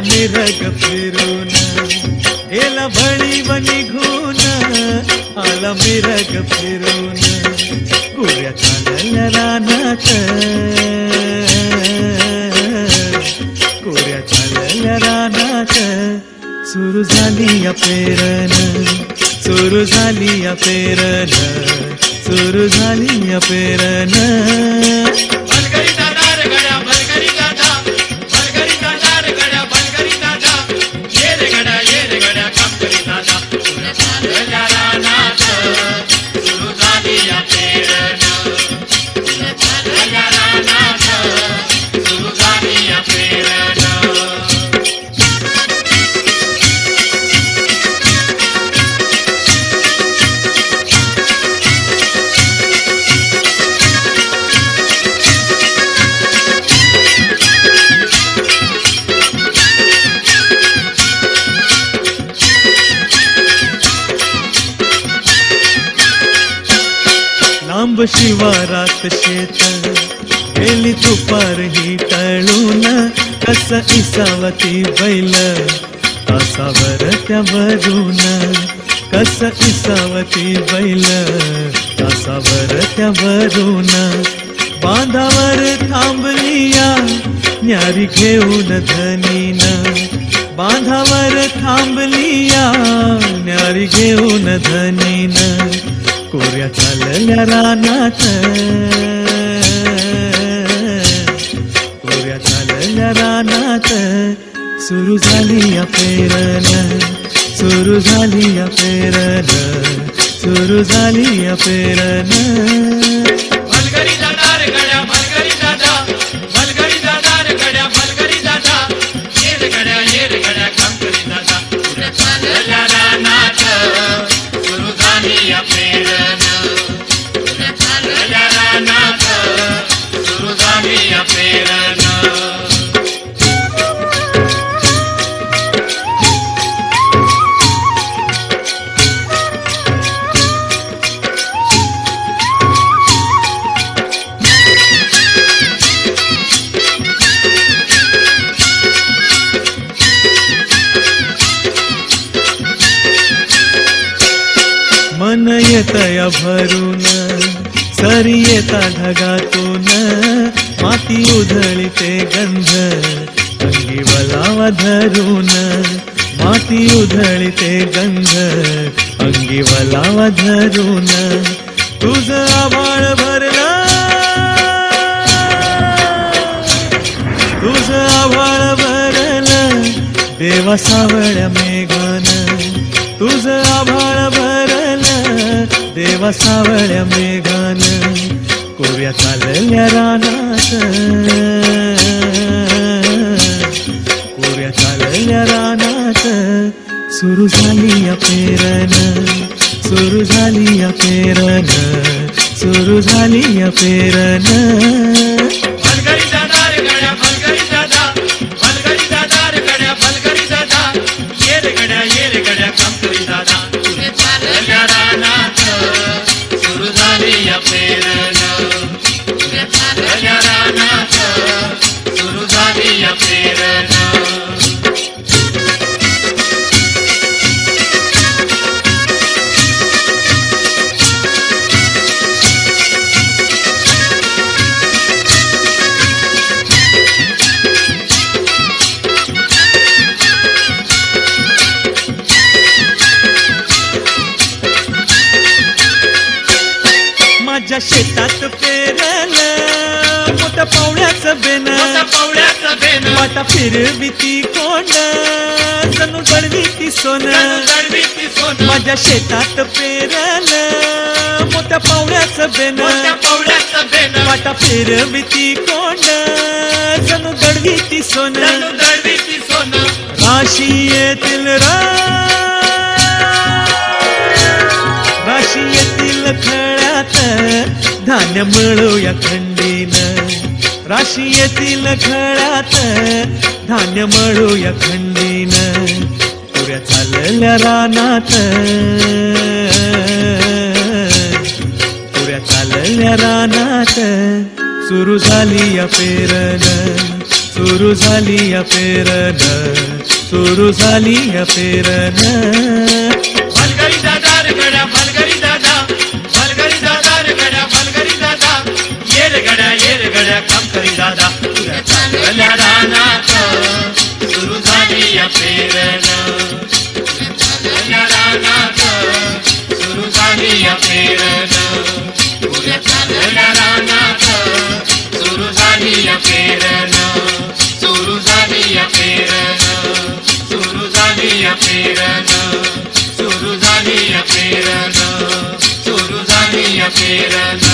मिरग फिरून, गेला भळीव निघून, आला मिरग फिरून. कुऱ्या चालल्या रानात, कुऱ्या चालल्या रानात, सुरू झाली या पेरण, सुरू झाली या पेरण, सुरू झाली या पेरण. भलगरी दादा रे गड्या, भलगरी दादा, भलगरी दादा रे गड्या, भलगरी दादा. ये रे गड्या काम करी दादा. कुऱ्या चालल्या रानात, सुरू झाली या पेरण. कुऱ्या चालल्या रानात, सुरू झाली या पेरण. लांब शिवारात शेत, गेली दुपार ही टळून, कस इसावती बैल तासावर त्यावरून, कस इसावती बैल तासावर त्यावरून. बांधावर थांबलिया न्यारी घेऊन धनीन, बांधावर थांबलिया न्यारी घेऊन धनीन. कोऱ्या चालल्या रानात, कोऱ्या चालल्या रानात, सुरू झाली या पेरण, सुरू झाली या पेरण, सुरू झाली या पेरण. भलगरी दादा रे गड्या, भलगरी दादा, भलगरी दादा रे गड्या, भलगरी दादा. ये रे गड्या काम करी दादा. कुऱ्या चालल्या रानात, सुरू झाली या पेरण. कुऱ्या चालल्या रानात, सुरू झाली या पेरण. मन येतया भरून, सरी येता ढगातून, माती उधळीते गंध, अंगी वलावा धरून, माती उधळीते गंध, अंगी वलावा धरून. तुझ आभाळ भरला, तुझ आभाळ भरलं, देवा सावळ्या मेघान, तुझ आभाळ भरलं, देवा सावळ्या मेघान. कोऱ्या चालल्या रानात, कोऱ्या चालल्या रानात, सुरू झाली या पेरण, सुरू झाली या पेरण, सुरू झाली या पेरण. भलगरी दादा रे गड्या, भलगरी दादा, भलगरी दादा रे गड्या, भलगरी दादा. ये रे गड्या काम करी दादा. कुऱ्या चालल्या रानात, सुरू झाली या पेरण. कुऱ्या चालल्या रानात, सुरू झाली या पेरण. माझ्या शेतात पेरलं मोठ्या पावड्याचं बेन, मोठ्या पावड्याचं बेन, वाटा फिरविती कोंड, जणू दळविती सोनं, दळवीती सोनं. माझ्या शेतात पेरलं मोठ्या पावड्याचं बेन, मोठ्या पावड्याचं बेन, वाटा फिरविती कोंड, जणू दळविती सोनं. दळवीती सोनं. राशी येतील राशी येतील खळ्यात, धान्य मिळूया खंडीन, राशी येतील खळ्यात, धान्य मिळूया खंडीन. पुऱ्या चालल्या रानात, पुऱ्या चालल्या रानात, सुरू झाली या पेरण, सुरू झाली या पेरन, सुरू झाली या पेरन. भलगरी दादा रे गड्या भलगरी दादा, भलगरी दादा रे गड्या भलगरी दादा, ये रे गड्या काम करी दादा. तुझ्या चांगल्या रानात सुरू झाली या पेरण, तुझ्या रानात सुरू झाली या पेरण, तुझ्या चांगल्या रानात सुरू झाली या पेरण, सुरू झाली या पेरण, सुरू झाली या पेरण, सुरू झाली या पेरण, सुरू झाली या पेरण.